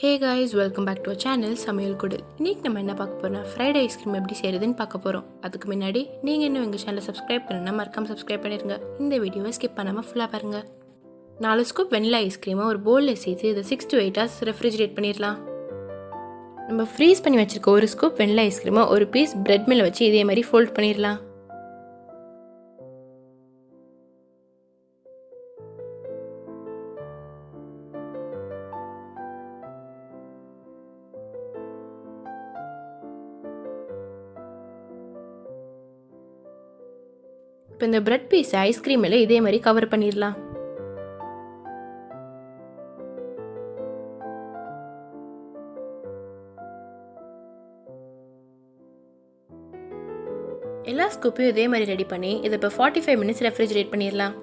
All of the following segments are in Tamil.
Hey guys, welcome back to our channel samayalkudil. இன்னைக்கு நம்ம என்ன பார்க்க போறோம்னா ஃப்ரைட் ஐஸ்கிரீம் எப்படி செய்யறதுன்னு பார்க்க போறோம். அதுக்கு முன்னாடி நீங்க இன்னும் எங்க சேனலை சப்ஸ்கிரைப் பண்ணலனா மறக்காம சப்ஸ்கிரைப் பண்ணிருங்க. இந்த வீடியோவை ஸ்கிப் பண்ணாம ஃபுல்லா பாருங்க. 4 ஸ்கூப் வெனிலா ஐஸ்கிரீமை ஒரு பவுல்ல சேர்த்து இதை 6 to 8 hours ரெஃப்ரிஜரேட் பண்ணிடலாம். நம்ம ஃப்ரீஸ் பண்ணி வச்சிருக்க ஒரு ஸ்கூப் வெனிலா ஐஸ்கிரீமை ஒரு பீஸ் பிரெட் மேல வச்சு இதே மாதிரி ஃபோல்ட் பண்ணிடலாம். இப்போ இந்த பிரெட் பீஸ் ஐஸ்கிரீம் மேலே இதே மாதிரி கவர் பண்ணிடலாம். எல்லா ஸ்கூப்பையும் இதே மாதிரி ரெடி பண்ணி இதை இப்போ 45 minutes ரெஃப்ரிஜரேட் பண்ணிடலாம்.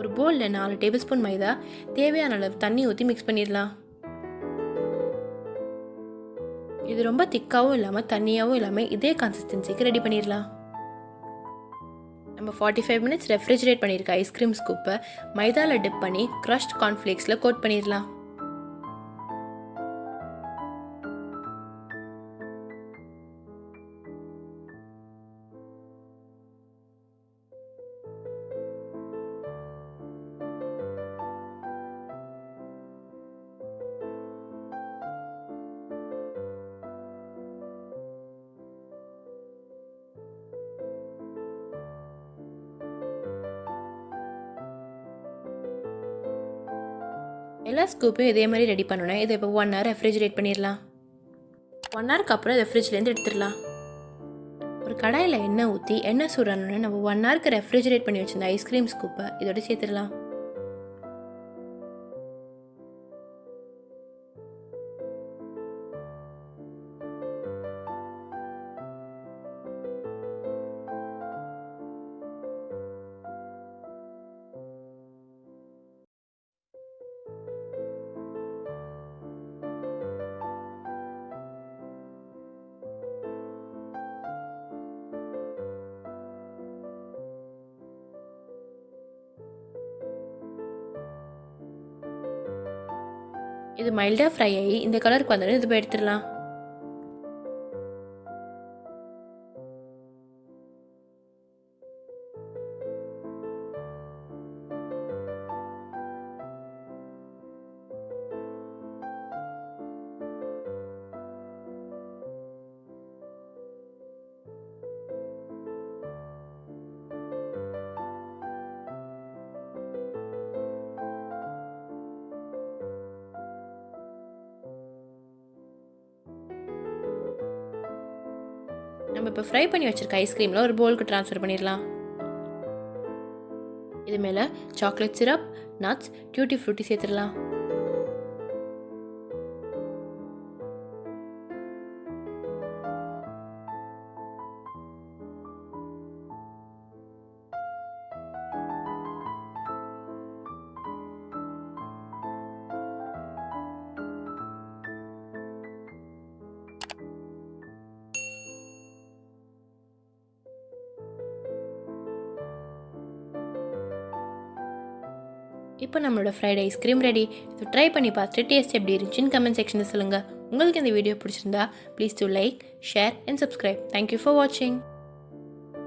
ஒரு பவுலில் 4 டேபிள் ஸ்பூன் மைதா, தேவையான அளவு தண்ணி ஊற்றி மிக்ஸ் பண்ணிடலாம். இது ரொம்ப திக்காகவும் இல்லாமல் தண்ணியாகவும் இல்லாமல் இதே கன்சிஸ்டன்சிக்கு ரெடி பண்ணிடலாம். நம்ம 45 minutes ரெஃப்ரிஜரேட் பண்ணியிருக்க ஐஸ்கிரீம் ஸ்கூப்பை மைதாவில் டிப் பண்ணி க்ரஷ்ட் கார்ன்ஃப்ளேக்ஸில் கோட் பண்ணிடலாம். எல்லா ஸ்கூப்பையும் இதே மாதிரி ரெடி பண்ணோன்னா இதை இப்போ 1 hour ரெஃப்ரிஜரேட் பண்ணிடலாம். 1 hourக்கு அப்புறம் இதை ஃப்ரிட்ஜ்லேருந்து எடுத்துடலாம். ஒரு கடாயில் எண்ணெய் ஊற்றி எண்ணெய் சூடானோன்னு நம்ம 1 hourக்கு ரெஃப்ரிஜரேட் பண்ணி வச்சிருந்த ஐஸ்கிரீம் ஸ்கூப்பை இதோட சேர்த்துடலாம். இது மைல்டாக ஃப்ரை ஆகி இந்த கலருக்கு வந்தோடனே இது போய் எடுத்துடலாம். நம்ம இப்போ ஃப்ரை பண்ணி வச்சிருக்க ஐஸ்கிரீமில் ஒரு பவுலுக்கு ட்ரான்ஸ்ஃபர் பண்ணிடலாம். இது மேலே chocolate syrup, nuts, duty Frooti சேர்த்துடலாம். இப்போ நம்மளோட fried ice cream ready. So try பண்ணி பார்த்துட்டு டேஸ்ட் எப்படி இருந்துச்சுன்னு கமெண்ட் செக்ஷனில் சொல்லுங்கள். உங்களுக்கு இந்த வீடியோ பிடிச்சிருந்தா please to like, share and subscribe. Thank you for வாட்சிங்.